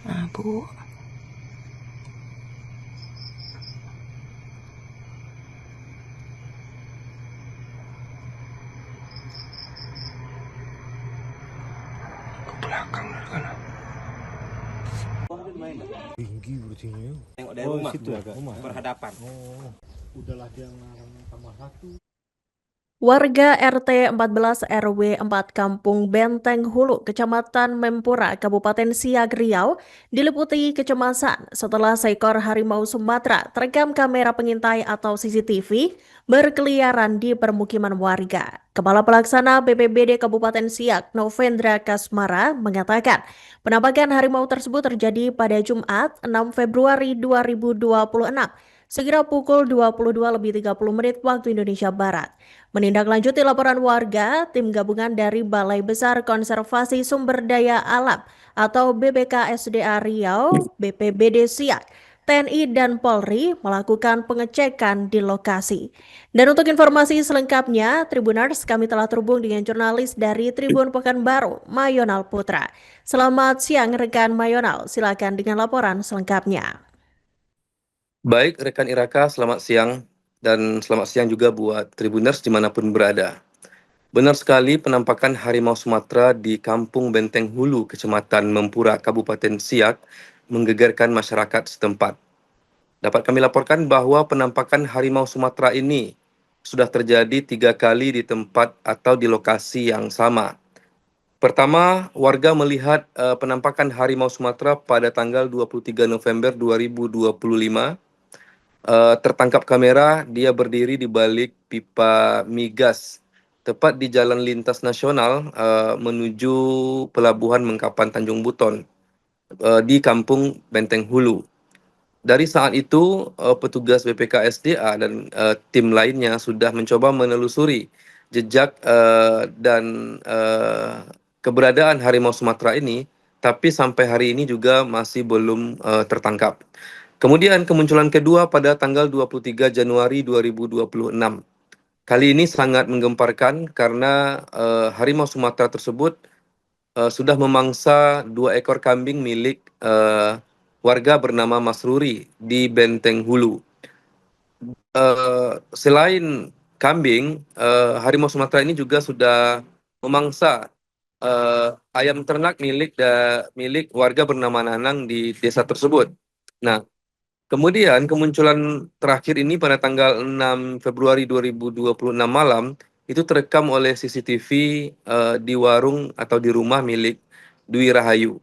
Nah, Bu. Ke belakang sana. Tinggi berarti. Tengok dari rumah situ rumah berhadapan. Udahlah dia ngarang tambah satu. Warga RT 14 RW 4 Kampung Benteng Hulu, Kecamatan Mempura, Kabupaten Siak Riau, diliputi kecemasan setelah seekor harimau Sumatera terekam kamera pengintai atau CCTV berkeliaran di permukiman warga. Kepala Pelaksana BPBD Kabupaten Siak, Novendra Kasmara, mengatakan penampakan harimau tersebut terjadi pada Jumat 6 Februari 2026, sekira pukul 22:30 waktu Indonesia Barat. Menindaklanjuti laporan warga, tim gabungan dari Balai Besar Konservasi Sumber Daya Alam atau BBKSDA Riau, BPBD Siak, TNI dan Polri melakukan pengecekan di lokasi. Dan untuk informasi selengkapnya, Tribuners, kami telah terhubung dengan jurnalis dari Tribun Pekanbaru, Mayonal Putra. Selamat siang rekan Mayonal, silakan dengan laporan selengkapnya. Baik, rekan Iraka, selamat siang. Dan selamat siang juga buat Tribuners dimanapun berada. Benar sekali penampakan harimau Sumatera di Kampung Benteng Hulu, Kecamatan Mempura, Kabupaten Siak, menggegarkan masyarakat setempat. Dapat kami laporkan bahwa penampakan harimau Sumatera ini sudah terjadi 3 kali di tempat atau di lokasi yang sama. Pertama, warga melihat penampakan harimau Sumatera pada tanggal 23 November 2025. Tertangkap kamera, dia berdiri di balik pipa migas, tepat di Jalan Lintas Nasional menuju Pelabuhan Mengkapan Tanjung Buton di Kampung Benteng Hulu. Dari saat itu, petugas BPKSDA dan tim lainnya sudah mencoba menelusuri jejak dan keberadaan harimau Sumatera ini, tapi sampai hari ini juga masih belum tertangkap. Kemudian kemunculan kedua pada tanggal 23 Januari 2026. Kali ini sangat menggemparkan karena harimau Sumatera tersebut sudah memangsa 2 ekor kambing milik warga bernama Mas Ruri di Benteng Hulu. Selain kambing, harimau Sumatera ini juga sudah memangsa ayam ternak milik warga bernama Nanang di desa tersebut. Nah, kemudian kemunculan terakhir ini pada tanggal 6 Februari 2026 malam itu terekam oleh CCTV di warung atau di rumah milik Dwi Rahayu.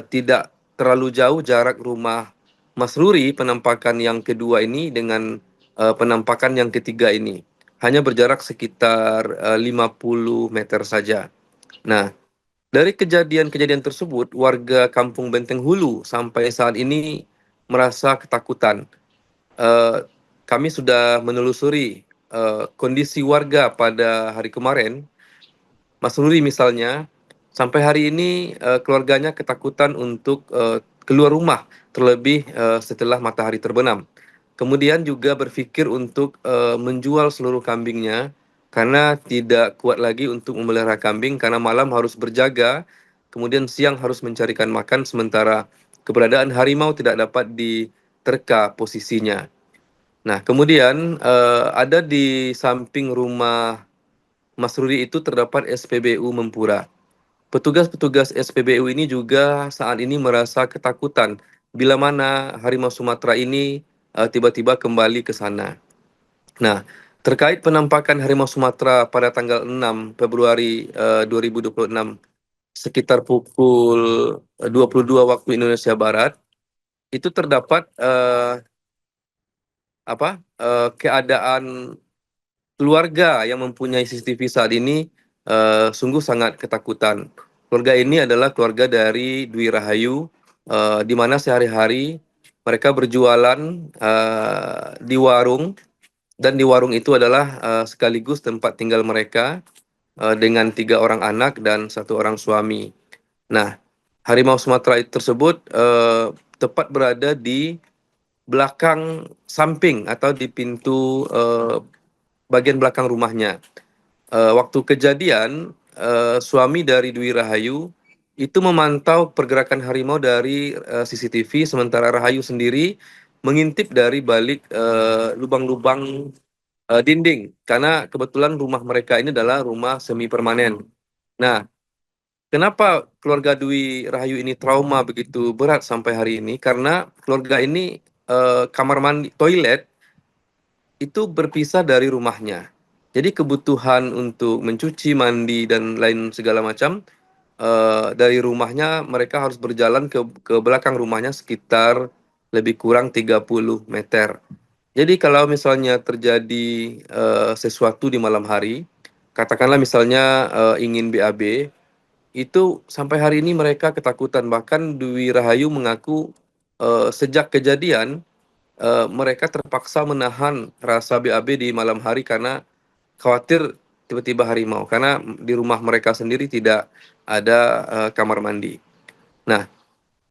Tidak terlalu jauh jarak rumah Mas Ruri penampakan yang kedua ini dengan penampakan yang ketiga ini. Hanya berjarak sekitar 50 meter saja. Nah, dari kejadian-kejadian tersebut, warga Kampung Benteng Hulu sampai saat ini merasa ketakutan. Kami sudah menelusuri kondisi warga pada hari kemarin. Mas Ruri misalnya, sampai hari ini keluarganya ketakutan untuk keluar rumah, terlebih setelah matahari terbenam. Kemudian juga berpikir untuk menjual seluruh kambingnya karena tidak kuat lagi untuk memelihara kambing karena malam harus berjaga, kemudian siang harus mencarikan makan sementara keberadaan harimau tidak dapat diterka posisinya. Nah, kemudian ada di samping rumah Mas Rudi itu terdapat SPBU Mempura. Petugas-petugas SPBU ini juga saat ini merasa ketakutan bila mana harimau Sumatera ini tiba-tiba kembali ke sana. Nah, terkait penampakan harimau Sumatera pada tanggal 6 Februari 2026 sekitar pukul 22 waktu Indonesia Barat, itu terdapat keadaan keluarga yang mempunyai CCTV saat ini sungguh sangat ketakutan. Keluarga ini adalah keluarga dari Dwi Rahayu, di mana sehari-hari mereka berjualan di warung, dan di warung itu adalah sekaligus tempat tinggal mereka dengan 3 orang anak dan 1 orang suami. Nah, harimau Sumatera tersebut tepat berada di belakang samping atau di pintu bagian belakang rumahnya. Waktu kejadian, suami dari Dwi Rahayu itu memantau pergerakan harimau dari CCTV, sementara Rahayu sendiri mengintip dari balik lubang-lubang dinding, karena kebetulan rumah mereka ini adalah rumah semi permanen. Nah, kenapa keluarga Dwi Rahayu ini trauma begitu berat sampai hari ini? Karena keluarga ini kamar mandi, toilet itu berpisah dari rumahnya. Jadi kebutuhan untuk mencuci, mandi, dan lain segala macam dari rumahnya mereka harus berjalan ke belakang rumahnya sekitar lebih kurang 30 meter. Jadi kalau misalnya terjadi sesuatu di malam hari, katakanlah misalnya ingin BAB, itu sampai hari ini mereka ketakutan. Bahkan Dwi Rahayu mengaku sejak kejadian mereka terpaksa menahan rasa BAB di malam hari karena khawatir tiba-tiba harimau, karena di rumah mereka sendiri tidak ada kamar mandi. Nah,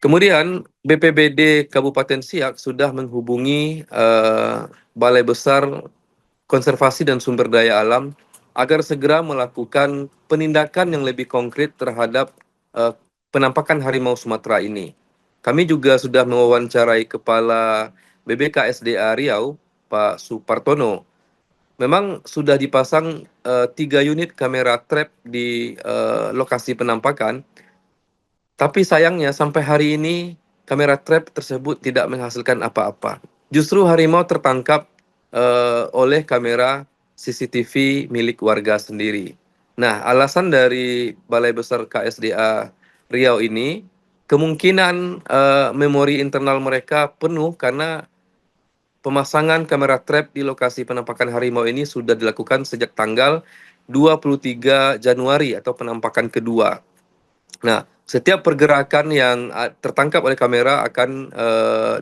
kemudian BPBD Kabupaten Siak sudah menghubungi Balai Besar Konservasi dan Sumber Daya Alam agar segera melakukan penindakan yang lebih konkret terhadap penampakan harimau Sumatera ini. Kami juga sudah mewawancarai Kepala BBKSDA Riau, Pak Supartono. Memang sudah dipasang 3 unit kamera trap di lokasi penampakan, tapi sayangnya sampai hari ini kamera trap tersebut tidak menghasilkan apa-apa. Justru harimau tertangkap oleh kamera CCTV milik warga sendiri. Nah, alasan dari Balai Besar KSDA Riau ini, kemungkinan memori internal mereka penuh karena pemasangan kamera trap di lokasi penampakan harimau ini sudah dilakukan sejak tanggal 23 Januari atau penampakan kedua. Nah, setiap pergerakan yang tertangkap oleh kamera akan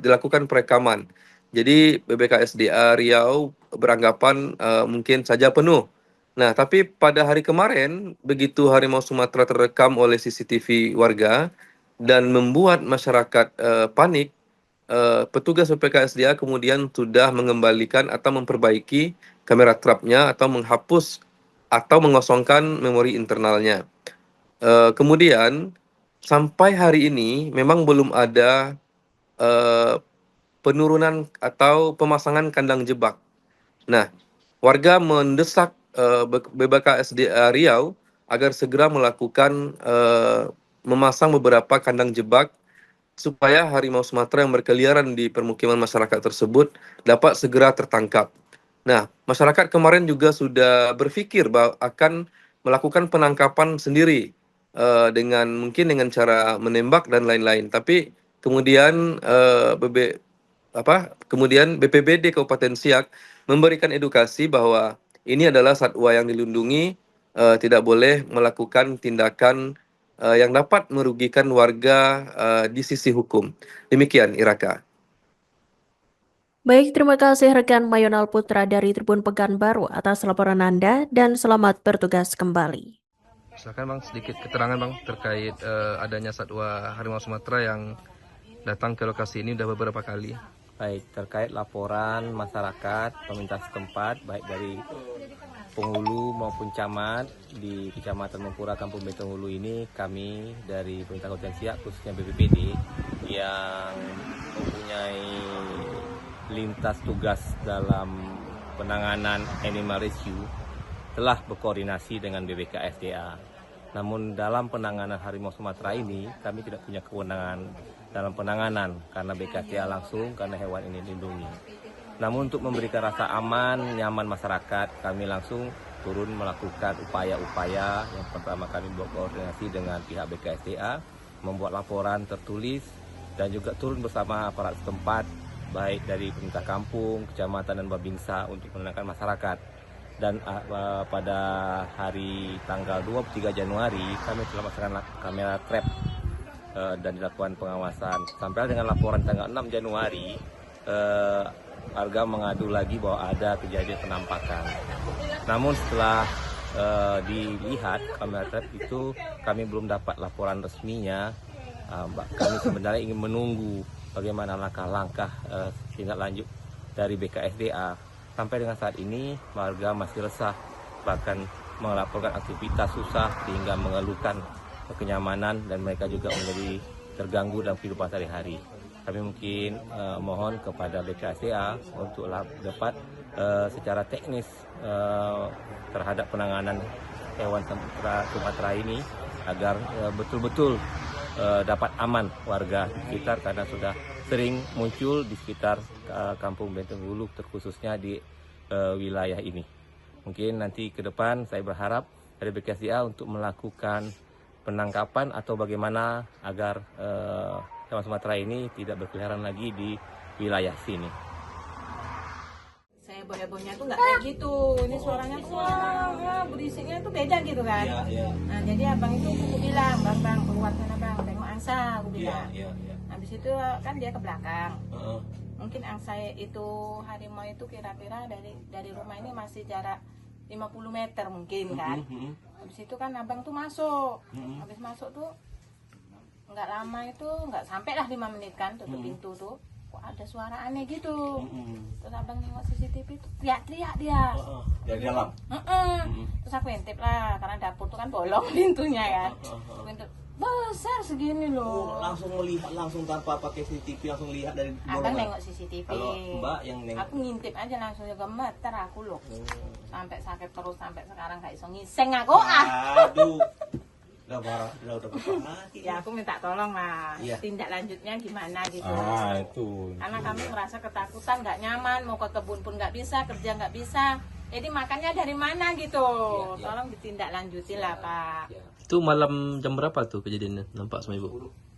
dilakukan perekaman. Jadi BBKSDA Riau beranggapan mungkin saja penuh. Nah, tapi pada hari kemarin, begitu harimau Sumatera terekam oleh CCTV warga dan membuat masyarakat panik, petugas BPKSDA kemudian sudah mengembalikan atau memperbaiki kamera trapnya atau menghapus atau mengosongkan memori internalnya. Kemudian sampai hari ini memang belum ada penurunan atau pemasangan kandang jebak. Nah, warga mendesak BBKSDA Riau agar segera melakukan memasang beberapa kandang jebak supaya harimau Sumatera yang berkeliaran di permukiman masyarakat tersebut dapat segera tertangkap. Nah, masyarakat kemarin juga sudah berpikir bahwa akan melakukan penangkapan sendiri dengan cara menembak dan lain-lain. Tapi kemudian kemudian BPBD Kabupaten Siak memberikan edukasi bahwa ini adalah satwa yang dilindungi, tidak boleh melakukan tindakan yang dapat merugikan warga di sisi hukum. Demikian, Iraka. Baik, terima kasih rekan Mayonal Putra dari Tribun Pekanbaru atas laporan Anda dan selamat bertugas kembali. Silakan Bang, sedikit keterangan Bang terkait adanya satwa harimau Sumatera yang datang ke lokasi ini sudah beberapa kali. Baik, terkait laporan masyarakat pemerintah setempat, baik dari penghulu maupun camat di Kecamatan Mempura Kampung Benteng Hulu ini, kami dari pemerintah Kabupaten Siak khususnya BPBD yang mempunyai lintas tugas dalam penanganan animal rescue telah berkoordinasi dengan BBKSDA. Namun dalam penanganan harimau Sumatera ini kami tidak punya kewenangan dalam penanganan karena BKSDA langsung karena hewan ini dilindungi. Namun untuk memberikan rasa aman, nyaman masyarakat, kami langsung turun melakukan upaya-upaya. Yang pertama kami berkoordinasi dengan pihak BKSDA, membuat laporan tertulis dan juga turun bersama aparat setempat, baik dari pemerintah kampung, kecamatan dan babinsa untuk menenangkan masyarakat. Dan pada hari tanggal 23 Januari kami telah memasangkan kamera trap dan dilakukan pengawasan. Sampai dengan laporan tanggal 6 Januari, warga mengadu lagi bahwa ada kejadian penampakan. Namun setelah dilihat kamera trap itu, kami belum dapat laporan resminya. Kami sebenarnya ingin menunggu bagaimana langkah-langkah tindak lanjut dari BKSDA. Sampai dengan saat ini warga masih resah, bahkan melaporkan aktivitas susah sehingga mengeluhkan kenyamanan dan mereka juga menjadi terganggu dalam kehidupan sehari-hari. Kami mungkin mohon kepada BKSDA untuk dapat secara teknis terhadap penanganan hewan Sumatera ini agar betul-betul dapat aman warga sekitar, karena sudah sering muncul di sekitar Kampung Benteng Hulu, terkhususnya di wilayah ini. Mungkin nanti ke depan saya berharap dari BKSDA untuk melakukan penangkapan atau bagaimana agar hewan Sumatera ini tidak berkeliaran lagi di wilayah sini. Saya hebohnya tuh nggak kayak gitu. Ini suaranya tuh wah, berisiknya tuh beda gitu kan. Nah jadi abang itu aku bilang, bang keluar sana bang, tengok angsa, aku bilang. Habis itu kan dia ke belakang. Mungkin angsa itu harimau itu kira-kira dari rumah ini masih jarak 50 meter mungkin kan. Habis itu kan abang tuh masuk. Habis masuk tuh nggak lama itu, nggak sampai lah 5 menit kan tutup pintu tuh. Kok ada suara aneh gitu. Terus abang nengok CCTV tuh teriak-teriak dia. Dari dalam? Terus aku intip lah, karena dapur tuh kan bolong pintunya kan. Aku intip, besar segini loh. Langsung melihat, langsung tanpa pakai CCTV, langsung lihat dari Abang nengok CCTV. Kalau Mbak yang nengok? Aku ngintip aja langsung, ya gemeter aku loh. Sampai sakit terus, sampai sekarang gak iso ngiseng aku. Aduh. Udah mati. Ya aku minta tolong lah, Iya. tindak lanjutnya gimana gitu. Itu. Karena kami merasa ketakutan, nggak nyaman, mau ke kebun pun nggak bisa, kerja nggak bisa. Jadi makannya dari mana gitu. Tolong ditindaklanjuti lah Pak. Itu malam jam berapa tuh kejadiannya? Nampak sama Ibu?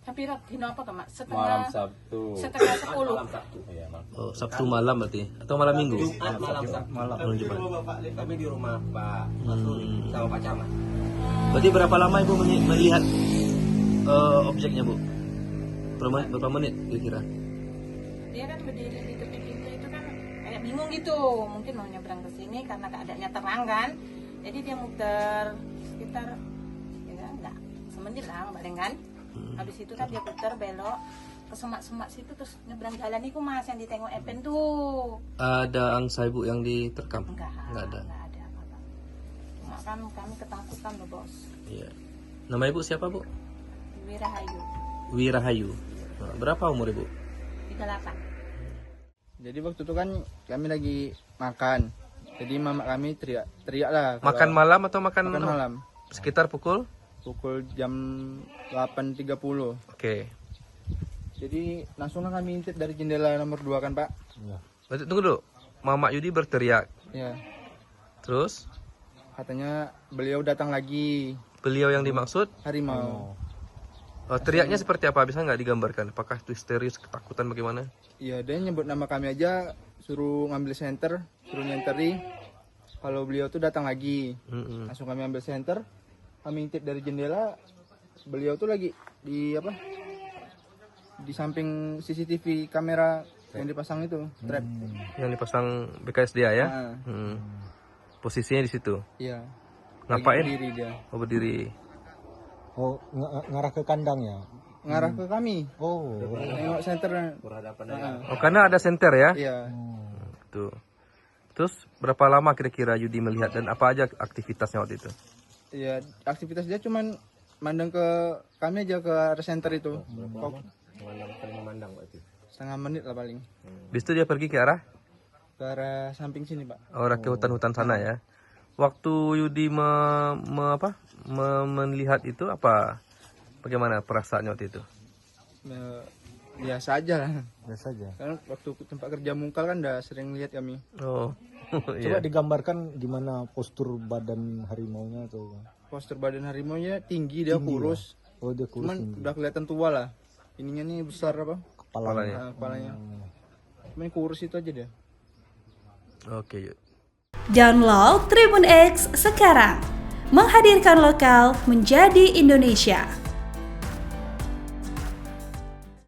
Tapi dino apa tuh Mak? Malam Sabtu. Setengah 10. Iya, malam. Oh, Sabtu malam berarti? Atau malam Minggu? Malam. Jumat. Kami di rumah Pak Masul sama Pak Camat. Berarti berapa lama Ibu melihat objeknya Bu? Berapa menit kira-kira? Dia kan berdiri di tepi pintu itu kan kayak bingung gitu. Mungkin mau nyebrang ke sini karena keadaannya terang kan. Jadi dia muter sekitar ya enggak semenit lah paling kan. Habis itu kan dia putar belok ke semak-semak situ, terus nyebrang jalan itu Mas yang ditengok Epen tuh. Ada angsa Ibu yang diterkam? Enggak ada. Enggak ada apa-apa. Cuma kan kami ketakutan loh Bos. Iya. Nama Ibu siapa Bu? Wirahayu Wirahayu. Berapa umur Ibu? 38. Jadi waktu itu kan kami lagi makan. Jadi mama kami teriak lah. Makan malam atau makan malam. Sekitar pukul? Pukul jam 8.30. Oke. Jadi langsung kami intip dari jendela nomor 2 kan Pak. Berarti tunggu dulu. Mama Yudi berteriak. Ya. Terus Katanya beliau datang lagi. beliau yang dimaksud Harimau. teriaknya seperti apa? Bisa nggak digambarkan? Apakah itu histeris, ketakutan, bagaimana? Iya, dia nyebut nama kami aja, suruh ngambil senter, suruh nyenteri. Kalau beliau tuh datang lagi. Langsung kami ambil senter. Kami intip dari jendela, beliau tuh lagi di apa? Di samping CCTV kamera yang dipasang itu, trap. Yang dipasang BKSDA ya? Nah, Posisinya di situ. iya. Ngapain? Lagi berdiri dia. Oh, berdiri. Oh, ngarah ke kandang ya? Ngarah ke kami. Oh. Nengok senter. Oh, karena ada senter ya? Iya. Tuh. Terus berapa lama kira-kira Yudi melihat dan apa aja aktivitasnya waktu itu? Iya, aktivitas dia cuman mandang ke kami aja ke arah center itu. Memandang berarti. Setengah menit lah paling. Habis itu dia pergi ke arah? Ke arah samping sini, Pak. Arah ke hutan-hutan sana ya. Waktu Yudi melihat itu apa? Bagaimana perasaannya waktu itu? Biasa aja lah. Biasa aja. Kan waktu tempat kerja mungkal kan udah sering lihat kami. Oh. Coba digambarkan gimana postur badan harimaunya atau Postur badan harimaunya tinggi, dia kurus. Oh, dia kurus. Cuman udah kelihatan tua lah. Ininya nih besar apa? Kepalanya. Nah, kepalanya. Cuman kurus itu aja dia. Oke, yuk. Download Tribun X sekarang. Menghadirkan lokal menjadi Indonesia.